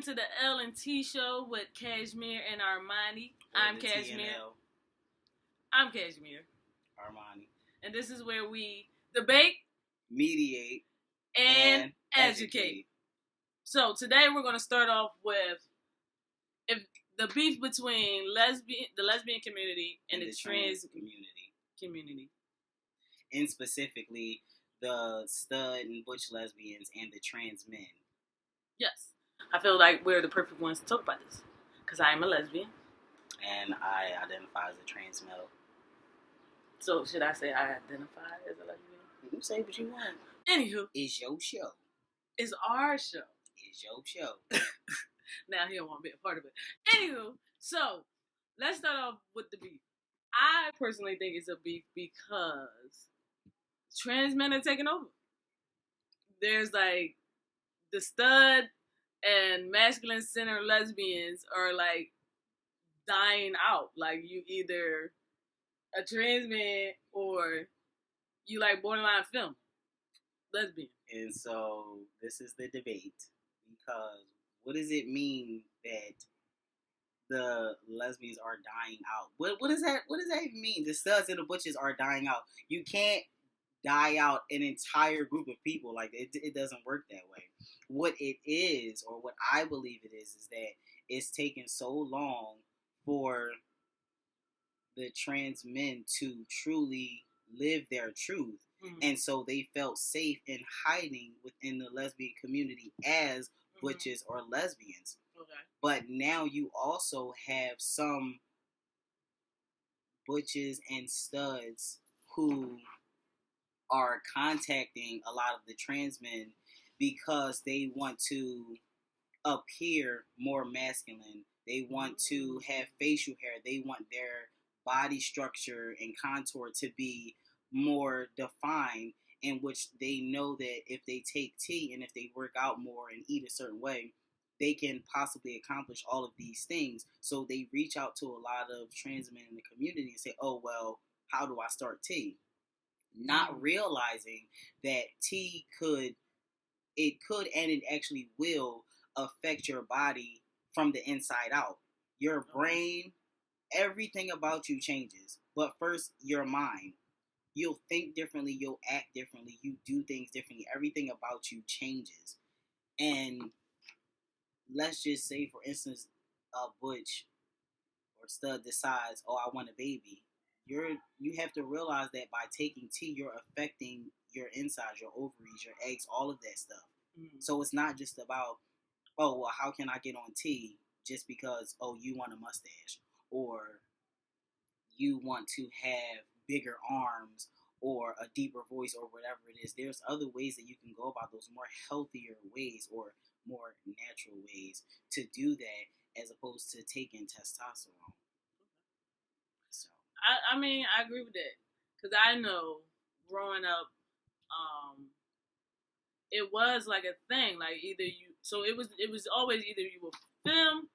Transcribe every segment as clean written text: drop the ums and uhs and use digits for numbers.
to the L&T show with Cashmere and Armani. I'm Cashmere. I'm Cashmere. Armani. And this is where we debate, mediate, and educate. So today we're going to start off with the beef between the lesbian community and the trans community. And specifically, the stud and butch lesbians and the trans men. Yes. I feel like we're the perfect ones to talk about this. Because I am a lesbian. And I identify as a trans male. So, should I say I identify as a lesbian? You say what you want. Anywho. It's your show. It's our show. It's your show. Now he don't want to be a part of it. Anywho, so, let's start off with the beef. I personally think it's a beef because trans men are taking over. There's like the stud and masculine center lesbians are like dying out. Like you either a trans man or you like borderline film lesbian. And so this is the debate because what does it mean that the lesbians are dying out? What does that even mean? The studs and the butches are dying out. You can't die out an entire group of people. Like it doesn't work that way. What it is, or what I believe it is that it's taken so long for the trans men to truly live their truth. Mm-hmm. And so they felt safe in hiding within the lesbian community as butches or lesbians. Okay. But now you also have some butches and studs who are contacting a lot of the trans men because they want to appear more masculine. They want to have facial hair. They want their body structure and contour to be more defined, in which they know that if they take tea and if they work out more and eat a certain way, they can possibly accomplish all of these things. So they reach out to a lot of trans men in the community and say, oh, well, how do I start tea? Not realizing that tea could and it actually will affect your body from the inside out. Your brain, everything about you changes. But first, your mind. You'll think differently. You'll act differently. You do things differently. Everything about you changes. And let's just say, for instance, a butch or stud decides, oh, I want a baby. You have to realize that by taking tea, you're affecting your insides, your ovaries, your eggs, all of that stuff. Mm-hmm. So it's not just about, oh, well, how can I get on tea just because, oh, you want a mustache or you want to have bigger arms or a deeper voice or whatever it is. There's other ways that you can go about those more healthier ways or more natural ways to do that as opposed to taking testosterone. I mean, I agree with that. Because I know growing up, it was like a thing. Like either you, so it was always either you were femme,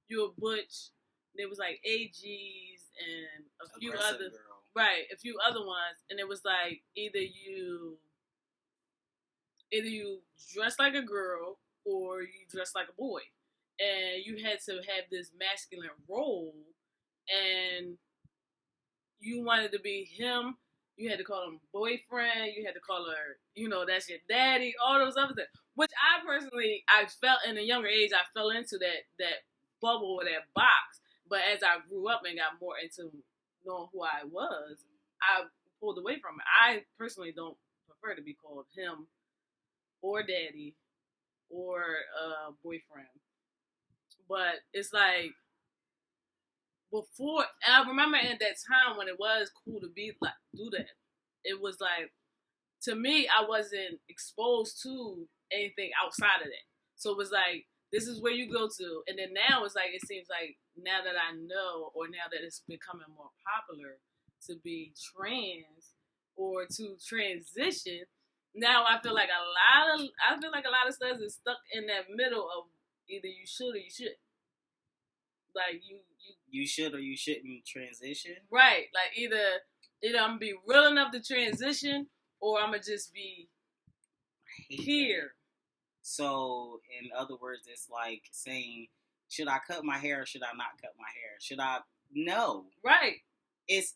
you were butch, there was like AGs and a few other, right, a few other ones. And it was like either you dress like a girl or you dress like a boy. And you had to have this masculine role and you wanted to be him, you had to call him boyfriend, you had to call her, that's your daddy, all those other things. Which I personally, I felt in a younger age, I fell into that bubble or that box. But as I grew up and got more into knowing who I was, I pulled away from it. I personally don't prefer to be called him or daddy or boyfriend. But it's like, before, I remember at that time when it was cool to be like, do that. It was like, to me, I wasn't exposed to anything outside of that. So it was like, this is where you go to. And then now it's like, it seems like now that I know, or now that it's becoming more popular to be trans or to transition, now I feel like a lot of stuff is stuck in that middle of either you should or you shouldn't. Like you should or you shouldn't transition. Right. Like either I'm gonna be real enough to transition or I'm gonna just be here. So, in other words, it's like saying, should I cut my hair or should I not cut my hair? Should I? No. Right. It's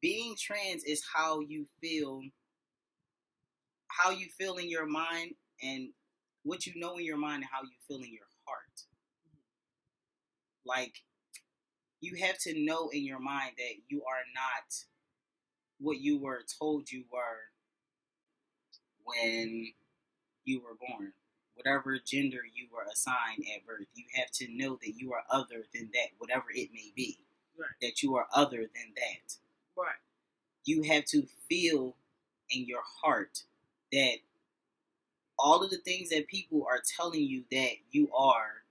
being trans is how you feel in your mind and what you know in your mind and how you feel in your heart. Like, you have to know in your mind that you are not what you were told you were when you were born. Whatever gender you were assigned at birth, you have to know that you are other than that, whatever it may be. Right. That you are other than that. Right. You have to feel in your heart that all of the things that people are telling you that you are,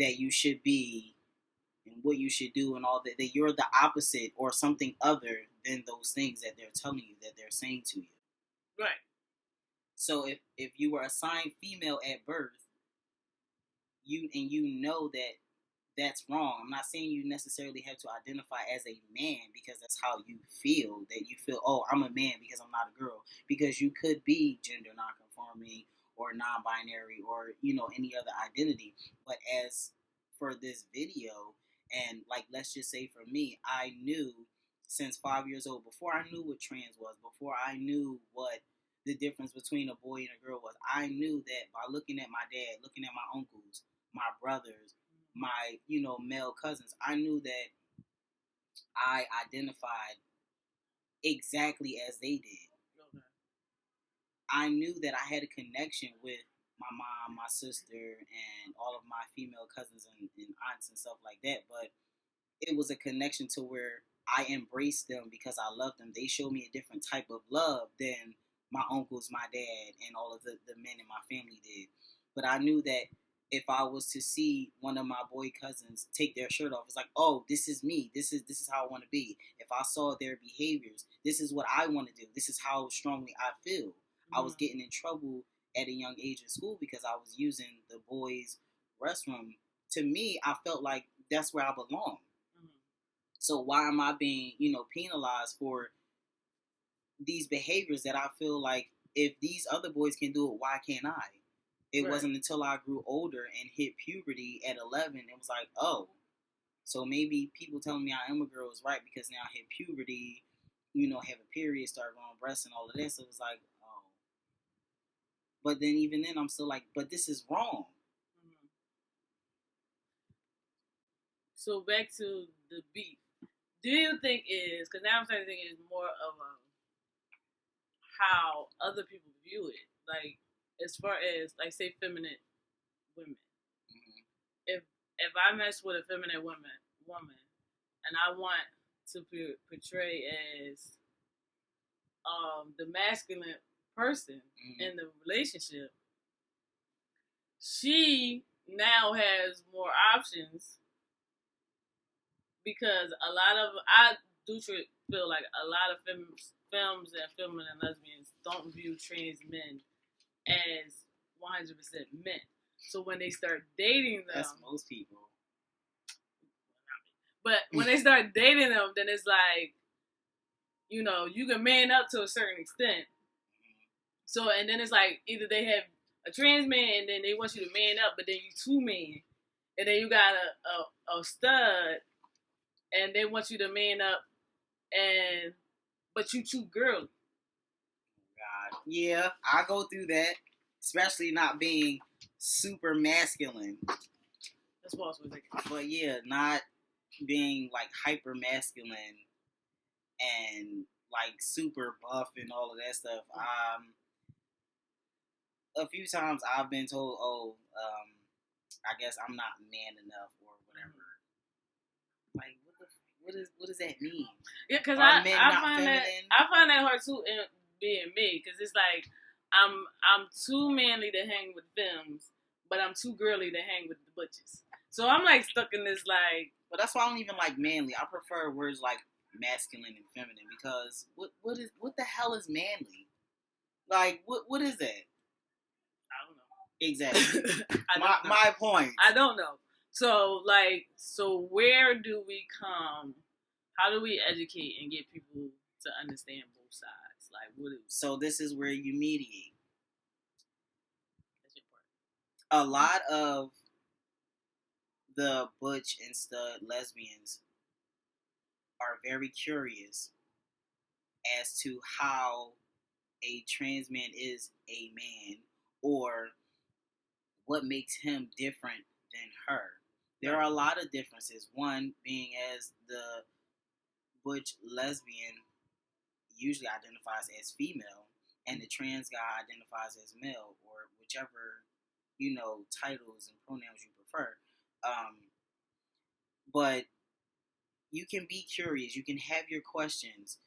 that you should be, and what you should do and all that you're the opposite or something other than those things that they're telling you, that they're saying to you. Right. So if you were assigned female at birth, you know that that's wrong. I'm not saying you necessarily have to identify as a man because that's how you feel. That you feel, oh, I'm a man because I'm not a girl. Because you could be gender nonconforming or non-binary or, any other identity. But as for this video, and like, let's just say for me, I knew since 5 years old, before I knew what trans was, before I knew what the difference between a boy and a girl was, I knew that by looking at my dad, looking at my uncles, my brothers, my, male cousins, I knew that I identified exactly as they did. Okay. I knew that I had a connection with my mom, my sister, and all of my female cousins and aunts and stuff like that, but it was a connection to where I embraced them because I loved them. They showed me a different type of love than my uncles, my dad, and all of the men in my family did. But I knew that if I was to see one of my boy cousins take their shirt off, it's like, oh, this is me. This is how I want to be. If I saw their behaviors, this is what I want to do. This is how strongly I feel. Mm-hmm. I was getting in trouble at a young age in school because I was using the boys' restroom. To me, I felt like that's where I belong. Mm-hmm. So why am I being, penalized for these behaviors that I feel like if these other boys can do it, why can't I? It right. wasn't until I grew older and hit puberty at 11, it was like, oh, so maybe people telling me I am a girl is right because now I hit puberty, have a period, start growing breasts and all of that. So it was like, oh. But then even then I'm still like, but this is wrong. Mm-hmm. So back to the beef. Do you think because now I'm starting to think it's more of how other people view it. Like, as far as, like, say, feminine women. Mm-hmm. If I mess with a feminine woman, and I want to portray as the masculine person mm-hmm. in the relationship, she now has more options because I do feel like a lot of films and feminine and lesbians don't view trans men as 100% men. So when they start dating them, that's most people. But when they start dating them, then it's like, you can man up to a certain extent. So, and then it's like either they have a trans man and then they want you to man up, but then you two men, and then you got a stud, and they want you to man up, but you too girly. God, yeah, I go through that, especially not being super masculine. That's what I was thinking. But yeah, not being like hyper masculine and like super buff and all of that stuff. A few times I've been told, I guess I'm not man enough or whatever. Like, what does that mean? Yeah, because I find that hard too in being me, because it's like I'm too manly to hang with femmes, but I'm too girly to hang with the butches. So I'm like stuck in this like. But that's why I don't even like manly. I prefer words like masculine and feminine because what the hell is manly? Like what is that? I don't know. Exactly. My point. I don't know. So where do we come? How do we educate and get people to understand both sides? Like, what is? So this is where you mediate. A lot of the butch and stud lesbians are very curious as to how a trans man is a man, or what makes him different than her. There are a lot of differences. One being, as the butch lesbian usually identifies as female, and the trans guy identifies as male, or whichever, titles and pronouns you prefer. But you can be curious. You can have your questions.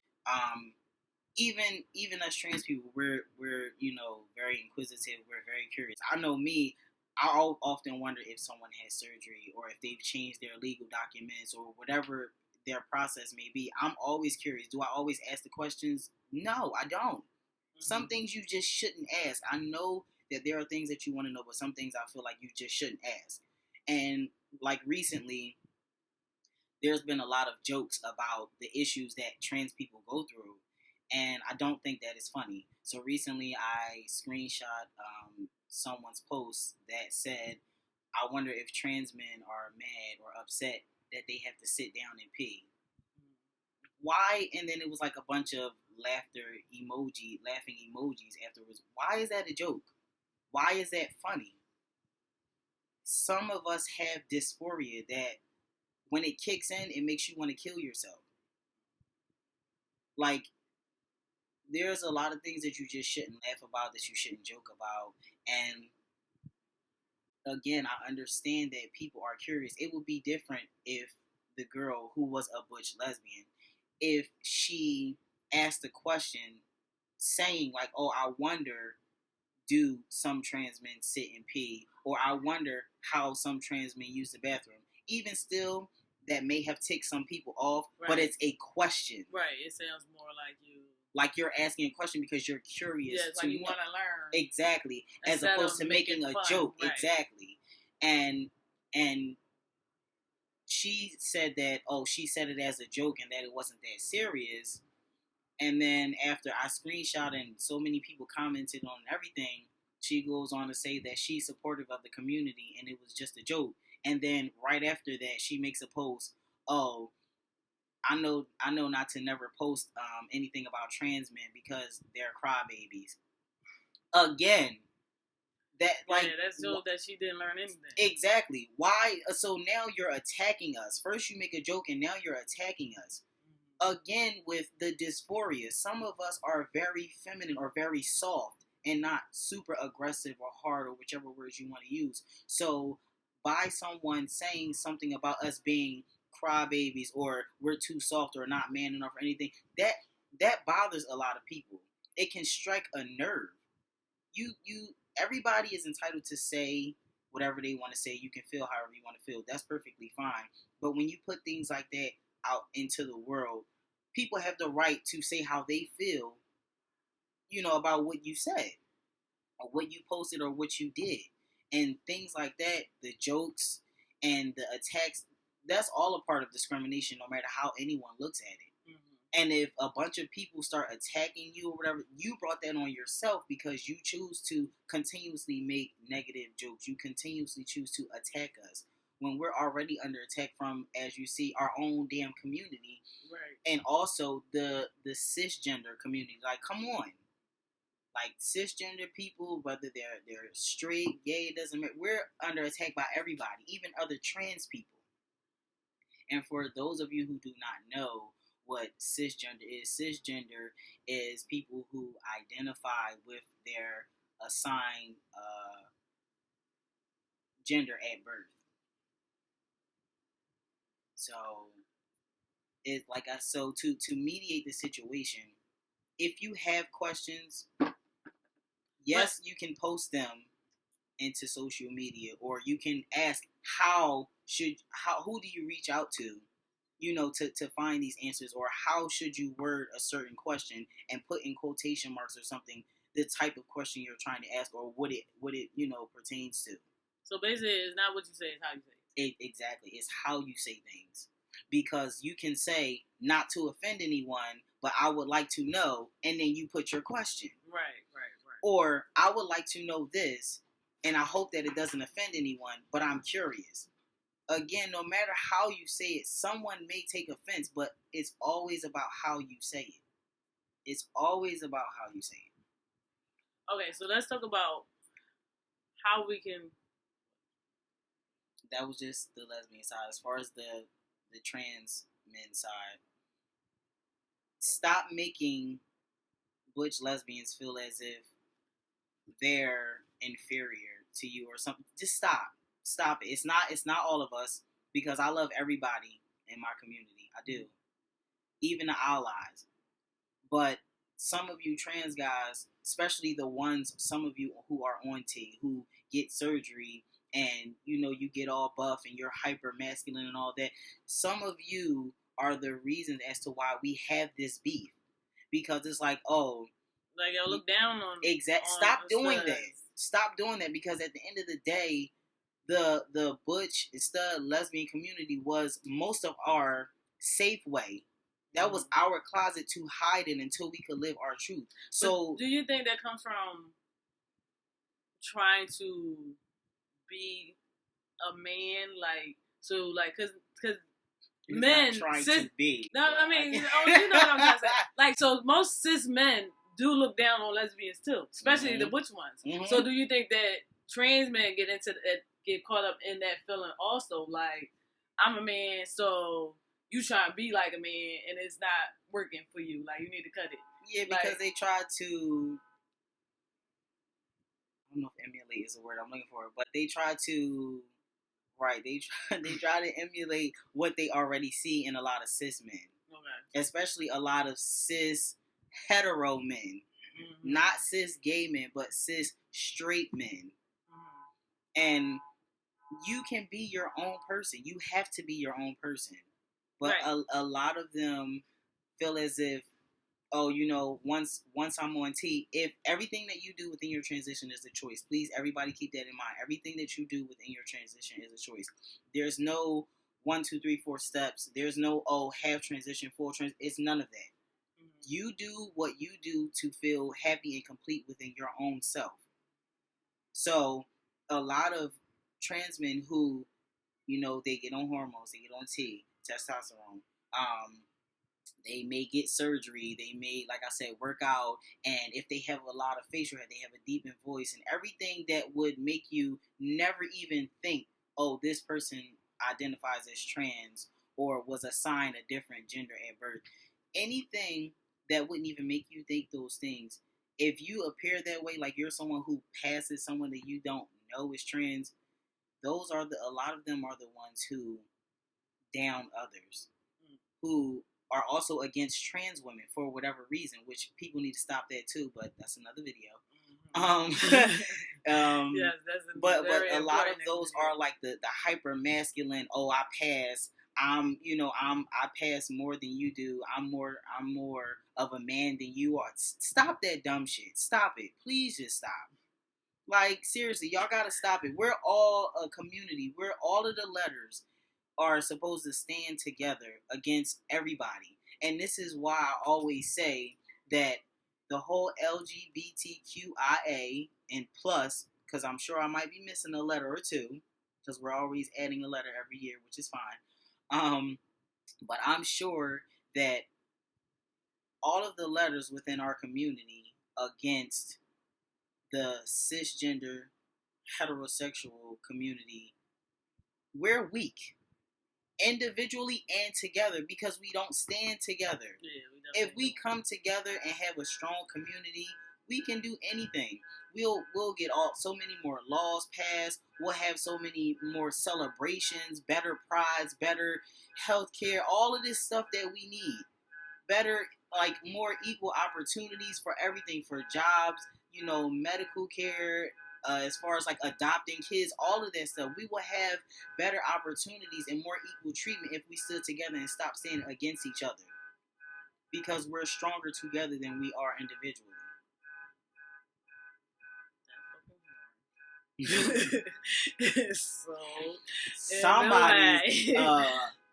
Even us trans people, we're very inquisitive. We're very curious. I know me. I often wonder if someone has surgery, or if they've changed their legal documents, or whatever their process may be. I'm always curious. Do I always ask the questions? No, I don't. Mm-hmm. Some things you just shouldn't ask. I know that there are things that you want to know, but some things I feel like you just shouldn't ask. And like recently, there's been a lot of jokes about the issues that trans people go through, and I don't think that is funny. So recently I screenshot someone's post that said, I wonder if trans men are mad or upset that they have to sit down and pee. Why? And then it was like a bunch of laughing emojis afterwards. Why is that a joke? Why is that funny? Some of us have dysphoria that when it kicks in, it makes you want to kill yourself. Like, there's a lot of things that you just shouldn't laugh about, that you shouldn't joke about. And again, I understand that people are curious. It would be different if the girl who was a butch lesbian, if she asked a question saying like, oh, I wonder, do some trans men sit and pee? Or I wonder how some trans men use the bathroom. Even still, that may have ticked some people off, right. But it's a question. Right, it sounds more like you're asking a question because you're curious. Yeah, like you want to learn. Exactly. As opposed to making a joke. Right. Exactly. And she said that, she said it as a joke and that it wasn't that serious. And then after I screenshot and so many people commented on everything, she goes on to say that she's supportive of the community and it was just a joke. And then right after that, she makes a post, I know not to never post anything about trans men because they're crybabies. Again, that's so that she didn't learn anything. Exactly. Why? So now you're attacking us. First you make a joke and now you're attacking us. Mm-hmm. Again, with the dysphoria, some of us are very feminine or very soft and not super aggressive or hard, or whichever words you want to use. So by someone saying something about us being crybabies or we're too soft or not man enough or anything, that bothers a lot of people. It can strike a nerve. Everybody is entitled to say whatever they want to say. You can feel however you want to feel. That's perfectly fine. But when you put things like that out into the world, people have the right to say how they feel, about what you said or what you posted or what you did. And things like that, the jokes and the attacks, that's all a part of discrimination, no matter how anyone looks at it. Mm-hmm. And if a bunch of people start attacking you or whatever, you brought that on yourself because you choose to continuously make negative jokes. You continuously choose to attack us when we're already under attack from, as you see, our own damn community. Right. And also the cisgender community. Like, come on. Like, cisgender people, whether they're straight, gay, it doesn't matter. We're under attack by everybody, even other trans people. And for those of you who do not know what cisgender is people who identify with their assigned gender at birth. So, to mediate the situation, if you have questions, yes, you can post them into social media, or you can ask who do you reach out to, to find these answers, or how should you word a certain question and put in quotation marks or something the type of question you're trying to ask, or what it pertains to. So basically, it's not what you say, it's how you say it. Exactly, it's how you say things, because you can say not to offend anyone, but I would like to know, and then you put your question. Right. Or I would like to know this and I hope that it doesn't offend anyone, but I'm curious. Again, no matter how you say it, someone may take offense, but it's always about how you say it. It's always about how you say it. Okay, so let's talk about how we can. That was just the lesbian side. As far as the trans men side, stop making butch lesbians feel as if they're inferior to you or something. Just stop it. It's not all of us, because I love everybody in my community. I do, even the allies. But some of you trans guys, especially some of you who are on T, who get surgery and you get all buff and you're hyper masculine and all that. Some of you are the reasons as to why we have this beef, because it's like, oh, like y'all look down on. Stop doing that. Stop doing that, because at the end of the day, the butch stud lesbian community was most of our safe way. That was our closet to hide in until we could live our truth. So, but do you think that comes from trying to be a man, because men to be. No, I mean, you know what I'm trying to say. Like, so most cis men do look down on lesbians too, especially the butch ones. Mm-hmm. So, do you think that trans men get caught up in that feeling also? Like, I'm a man, so you try to be like a man, and it's not working for you. Like, you need to cut it. Yeah, because they try to. I don't know if emulate is the word I'm looking for, but they try to. Right, they try to emulate what they already see in a lot of cis men, especially a lot of cis hetero men, not cis gay men, but cis straight men. And you can be your own person. You have to be your own person. But a lot of them feel as if, oh, once I'm on T, if everything that you do within your transition is a choice, please, everybody keep that in mind. Everything that you do within your transition is a choice. There's no 1, 2, 3, 4 steps. There's no, half transition, full transition. It's none of that. Mm-hmm. You do what you do to feel happy and complete within your own self. So a lot of trans men who, they get on hormones, they get on T, testosterone, they may get surgery, they may, like I said, work out, and if they have a lot of facial hair, they have a deepened voice, and everything that would make you never even think, oh, this person identifies as trans, or was assigned a different gender at birth. Anything that wouldn't even make you think those things, if you appear that way, like you're someone who passes someone that you don't know is trans, a lot of them are the ones who down others, who are also against trans women for whatever reason, which people need to stop that too, but that's another video. Yes, but a lot of those are like the hyper masculine, oh, I pass, I pass more than you do, I'm more of a man than you are. Stop that dumb shit. Stop it. Please just stop. Like, seriously, y'all gotta stop it. We're all a community. We're all of the letters are supposed to stand together against everybody. And this is why I always say that the whole LGBTQIA and plus, because I'm sure I might be missing a letter or two, because we're always adding a letter every year, which is fine. But I'm sure that all of the letters within our community against the cisgender heterosexual community, we're weak. Individually and together, because we don't stand together. If we come together and have a strong community, we can do anything. We'll get so many more laws passed. We'll have so many more celebrations, better prides, better healthcare, all of this stuff that we need. Better, like, more equal opportunities for everything, for jobs, medical care, as far as like adopting kids, all of that stuff. We will have better opportunities and more equal treatment if we stood together and stopped standing against each other, because we're stronger together than we are individually. So somebody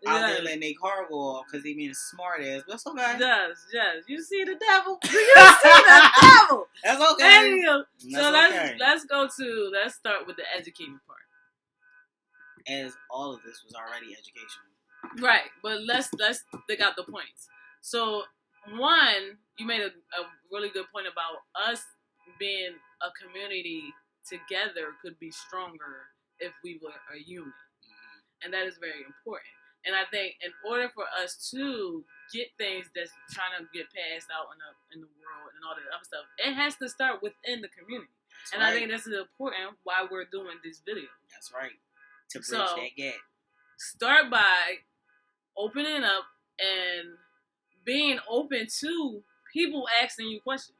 out there letting their car go off because they being smart ass. That's okay. Yes. You see the devil? Do you see the devil? That's okay. Let's start with the educating part. As all of this was already educational. Right, but let's dig out the points. So, one, you made a really good point about us being a community together could be stronger if we were a unit. Mm-hmm. And that is very important. And I think in order for us to get things that's trying to get passed out in the world and all that other stuff, it has to start within the community. That's right. I think this is important why we're doing this video. That's right. To bridge that gap. Start by opening up and being open to people asking you questions.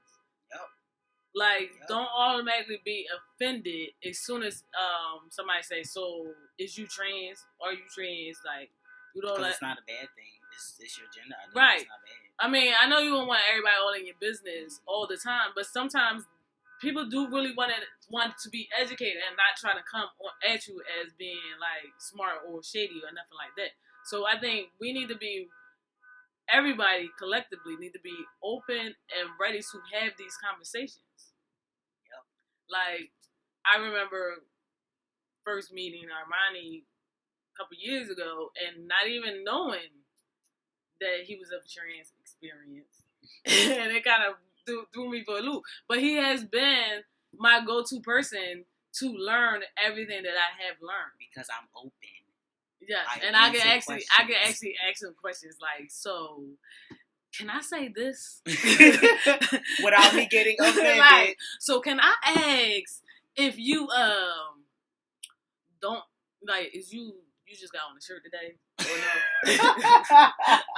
Don't automatically be offended as soon as somebody say, "So is you trans? Are you trans?" Like, you know, it's not a bad thing. It's your gender identity. Right. It's not bad. I mean, I know you don't want everybody all in your business all the time, but sometimes people do really want to be educated and not trying to come at you as being like smart or shady or nothing like that. So I think everybody collectively need to be open and ready to have these conversations. Yep. Like, I remember first meeting Armani a couple years ago and not even knowing that he was of trans experience. And it kind of threw me for a loop. But he has been my go-to person to learn everything that I have learned. Because I'm open. Yeah, and I can actually ask him questions like, so, can I say this? Without me getting offended. Like, so can I ask if you don't, like, is you just got on the shirt today or no?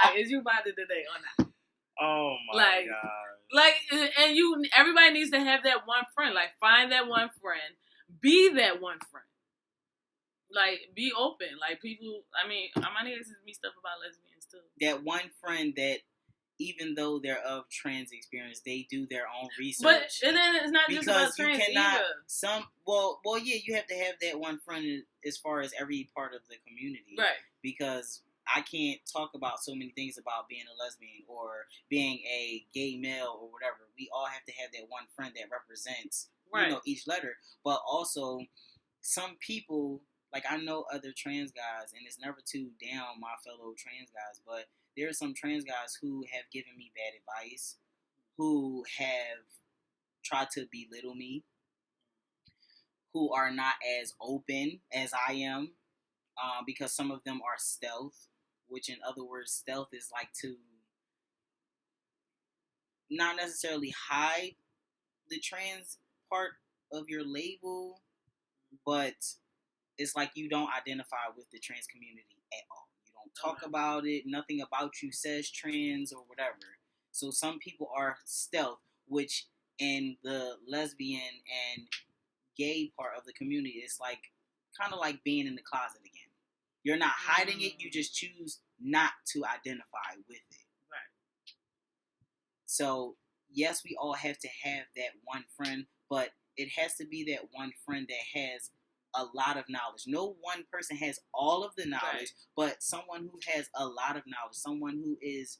Like, is you bonded today or not? Oh my God. Like, and everybody needs to have that one friend. Like, find that one friend. Be that one friend. Like, be open. Like, people, I mean, Armani asks me stuff about lesbians, too. That one friend that, even though they're of trans experience, they do their own research. But and then it's not just about trans either. You have to have that one friend as far as every part of the community. Right. Because I can't talk about so many things about being a lesbian or being a gay male or whatever. We all have to have that one friend that represents, each letter. But also, some people, like, I know other trans guys, and it's never to down my fellow trans guys, but there are some trans guys who have given me bad advice, who have tried to belittle me, who are not as open as I am, because some of them are stealth, which in other words, stealth is like to not necessarily hide the trans part of your label, but it's like you don't identify with the trans community at all. You don't talk about it. Nothing about you says trans or whatever. So some people are stealth, which in the lesbian and gay part of the community is like kind of like being in the closet again. You're not hiding it. You just choose not to identify with it. Right. So yes, we all have to have that one friend, but it has to be that one friend that has a lot of knowledge. No one person has all of the knowledge, but someone who has a lot of knowledge, someone who is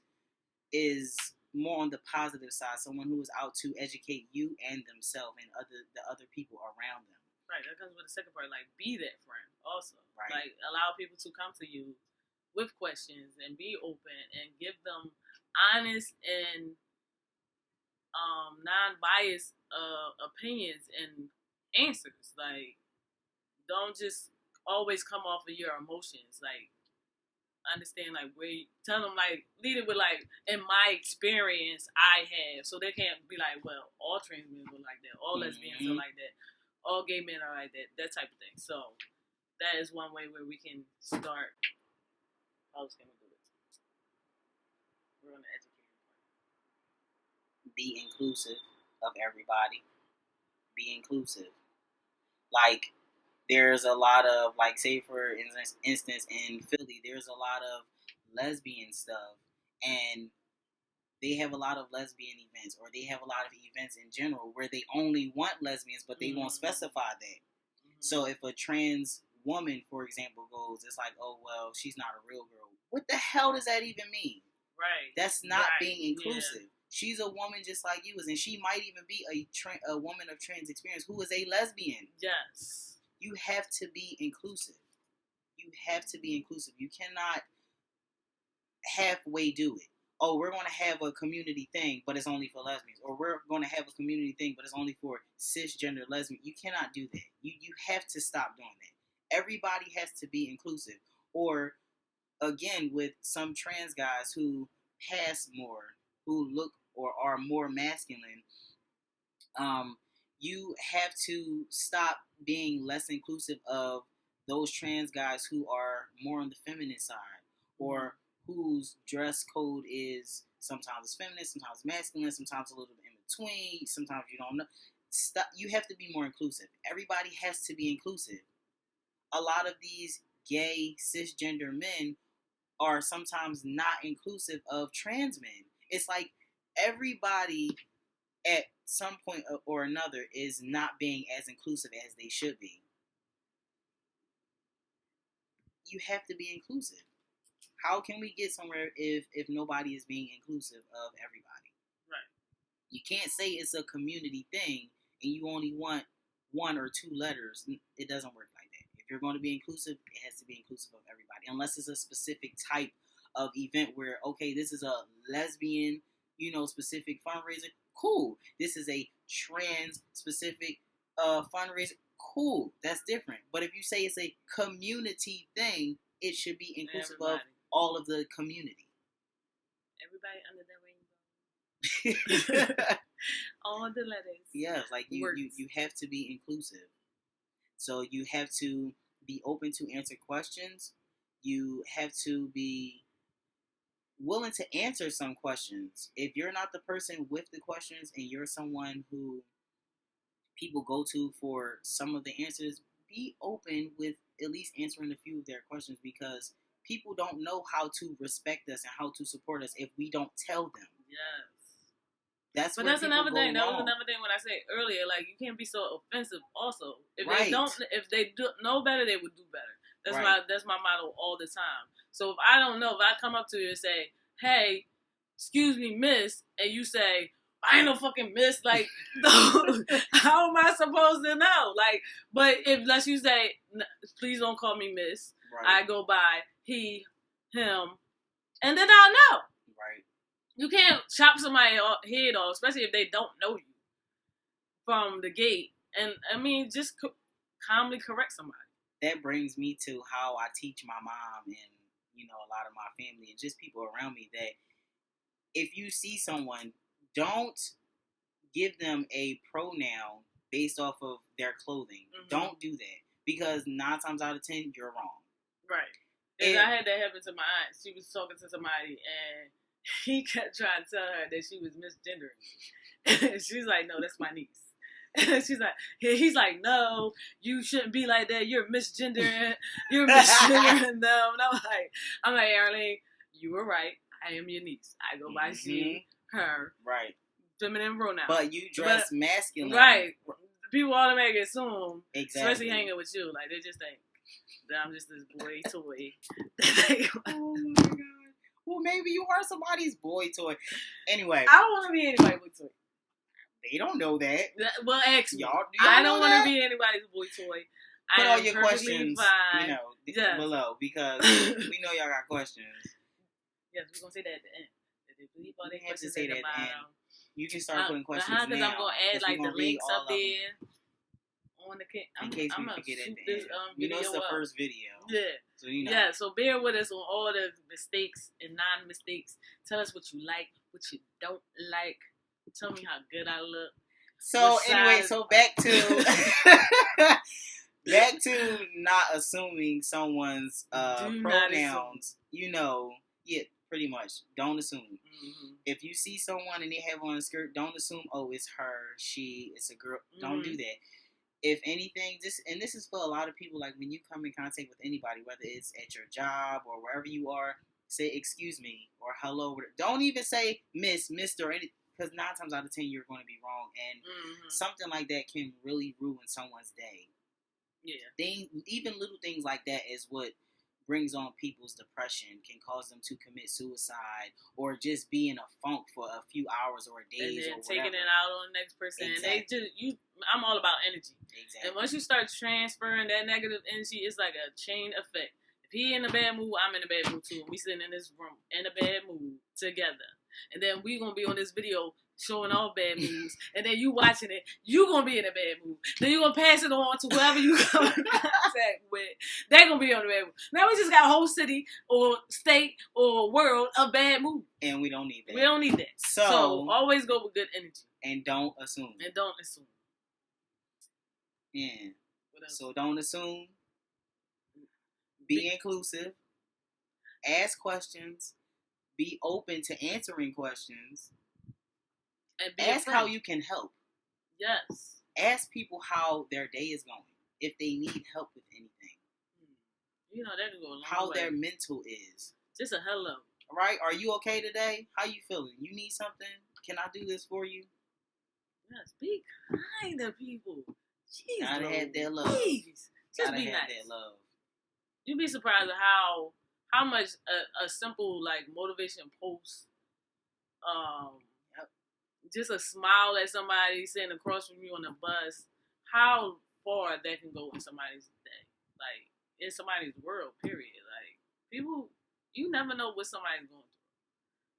more on the positive side, someone who is out to educate you and themselves and the other people around them. Right, that comes with the second part, like, be that friend also. Right. Like, allow people to come to you with questions and be open and give them honest and non-biased opinions and answers. Like, don't just always come off of your emotions. Like, understand, like, tell them, like, lead it with, like, in my experience, I have. So they can't be like, well, all trans men are like that. All lesbians are like that. All gay men are like that. That type of thing. So that is one way where we can start. How else can we do it? We're on the educating part. Be inclusive of everybody. Be inclusive. Like, there's a lot of, like, say for instance in Philly, there's a lot of lesbian stuff, and they have a lot of lesbian events, or they have a lot of events in general where they only want lesbians, but they won't specify that. So if a trans woman, for example, goes, it's like, oh, well, she's not a real girl. What the hell does that even mean? Right. That's not being inclusive. Yeah. She's a woman just like you is, and she might even be a woman of trans experience who is a lesbian. Yes. You have to be inclusive. You have to be inclusive. You cannot halfway do it. Oh, we're going to have a community thing, but it's only for lesbians. Or we're going to have a community thing, but it's only for cisgender lesbians. You cannot do that. You have to stop doing that. Everybody has to be inclusive. Or, again, with some trans guys who pass more, who look or are more masculine, you have to stop being less inclusive of those trans guys who are more on the feminine side, or whose dress code is sometimes feminine, sometimes masculine, sometimes a little bit in between, sometimes you don't know. Stop. You have to be more inclusive. Everybody has to be inclusive. A lot of these gay cisgender men are sometimes not inclusive of trans men. It's like everybody at some point or another is not being as inclusive as they should be. You have to be inclusive. How can we get somewhere if nobody is being inclusive of everybody? Right. You can't say it's a community thing and you only want 1 or 2 letters. It doesn't work like that. If you're going to be inclusive, it has to be inclusive of everybody. Unless it's a specific type of event where, okay, this is a lesbian, specific fundraiser. Cool. This is a trans specific fundraiser. Cool. That's different. But if you say it's a community thing, it should be inclusive of all of the community. Everybody under that rainbow. All the letters. Yeah, like you have to be inclusive. So you have to be open to answer questions. You have to be willing to answer some questions. If you're not the person with the questions and you're someone who people go to for some of the answers, be open with at least answering a few of their questions, because people don't know how to respect us and how to support us if we don't tell them. Yes. That's another thing. That was another thing when I said earlier, like, you can't be so offensive also. If they do know better, they would do better. That's my motto all the time. So if I don't know, if I come up to you and say, hey, excuse me, miss, and you say, I ain't no fucking miss, like, how am I supposed to know? Like, but unless you say, please don't call me miss, I go by he, him, and then I'll know. Right. You can't chop somebody's head off, especially if they don't know you from the gate. And, I mean, just calmly correct somebody. That brings me to how I teach my mom and, a lot of my family and just people around me, that if you see someone, don't give them a pronoun based off of their clothing. Mm-hmm. Don't do that, because 9 times out of 10, you're wrong. Right. And I had that happen to my aunt. She was talking to somebody, and he kept trying to tell her that she was misgendering. And she's like, no, that's my niece. And he's like, no, you shouldn't be like that. You're misgendering. You're misgendering them. And I'm like, Arlene, you were right. I am your niece. I go by she, her. Right. Feminine pronoun. But you dress masculine. Right. People automatically assume, exactly, especially hanging with you, like, they just think that I'm just this boy toy. Oh my God. Well, maybe you are somebody's boy toy. Anyway. I don't want to be anybody's boy toy. They don't know that. Well, ask me. Y'all I don't want to be anybody's boy toy. Put all your questions, fine. below, because we know y'all got questions. Yes, we're going to say that at the end. We have to say that at the end. You can start putting questions now. Because I'm going to add, like, the links up there. On the in case we forget at the end. It's the first video. Yeah. So, Yeah, so bear with us on all the mistakes and non-mistakes. Tell us what you like, what you don't like. Tell me how good I look. So, anyway, back to not assuming someone's pronouns. Yeah, pretty much. Don't assume. Mm-hmm. If you see someone and they have on a skirt, don't assume, oh, it's her, she, it's a girl. Mm-hmm. Don't do that. If anything, this is for a lot of people, like, when you come in contact with anybody, whether it's at your job or wherever you are, say, excuse me, or hello. Don't even say miss, mister, or anything, because 9 times out of 10, you're going to be wrong. And something like that can really ruin someone's day. Even little things like that is what brings on people's depression, can cause them to commit suicide or just be in a funk for a few hours or days, and then or taking whatever. it out on the next person. Exactly. And I'm all about energy. Exactly. And once you start transferring that negative energy, it's like a chain effect. If he in a bad mood, I'm in a bad mood too. We sitting in this room in a bad mood together, and then we gonna be on this video showing all bad moods, and then you watching it, you gonna be in a bad mood. Then you gonna pass it on to whoever you come in contact with. They gonna be on a bad mood. Now we just got a whole city or state or world of bad mood, and we don't need that. We don't need that. So always go with good energy, and don't assume. Yeah. So don't assume. Be inclusive. Ask questions. Be open to answering questions. And ask how you can help. Yes. Ask people how their day is going. If they need help with anything. You know, that can go a long how way. Their mental is. Just a hello. Right? Are you okay today? How you feeling? You need something? Can I do this for you? Yes. Be kind to people. Jeez, gotta have that love. Please. Just gotta be have nice. that love. You'd be surprised at how much a simple like motivation post, just a smile at somebody sitting across from you on the bus, how far that can go in somebody's day, like in somebody's world. Period. Like people, you never know what somebody's going through.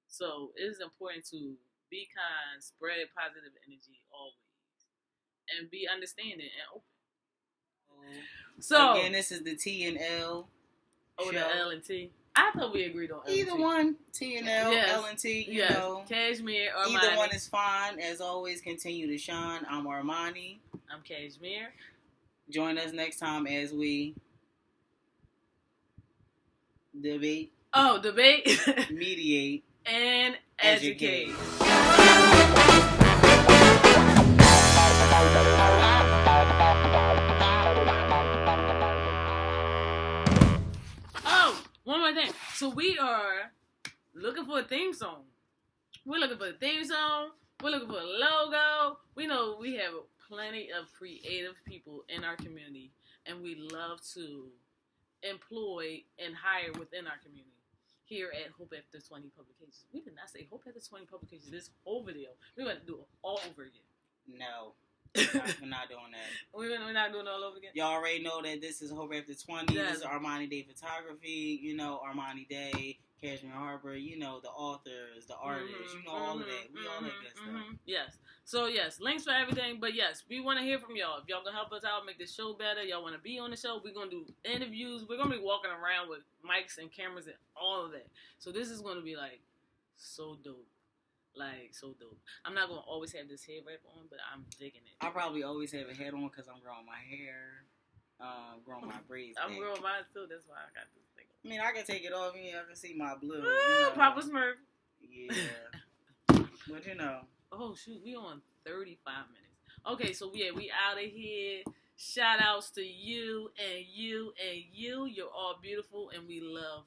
So it is important to be kind, spread positive energy always, and be understanding and open. So again, this is the T and L. Oh, the L and T. I thought we agreed on L either and T. One, T and L, yes. L and T. You know, Cashmere, Armani. Either one is fine. As always, continue to shine. I'm Armani. I'm Cashmere. Join us next time as we debate. Oh, debate. Mediate. And educate. One more thing. So we are looking for a theme song. We're looking for a theme song. We're looking for a logo. We know we have plenty of creative people in our community, and we love to employ and hire within our community. Here at Hope After 20 Publications. We did not say Hope After 20 Publications this whole video. We're going to do it all over again. No. We're not doing that. We're not doing it all over again. Y'all already know that this is Hope After 20. Yes. This is Armani Day Photography. You know, Armani Day, Cashmere Harbor. You know, the authors, the artists. You know, all of that. We all that good stuff. Yes. So, yes, links for everything. But, yes, we want to hear from y'all. If y'all going to help us out, make this show better, y'all want to be on the show, we're going to do interviews. We're going to be walking around with mics and cameras and all of that. So, this is going to be, like, so dope. Like, so dope. I'm not going to always have this head wrap on, but I'm digging it. I probably always have a head on because I'm growing my hair, growing my braids. I'm growing mine too. That's why I got this thing on. I mean, I can take it off. I can see my blue. Papa Smurf. Yeah. But, you know. Oh, shoot. We on 35 minutes. Okay, so, yeah, we out of here. Shout outs to you and you and you. You're all beautiful, and we love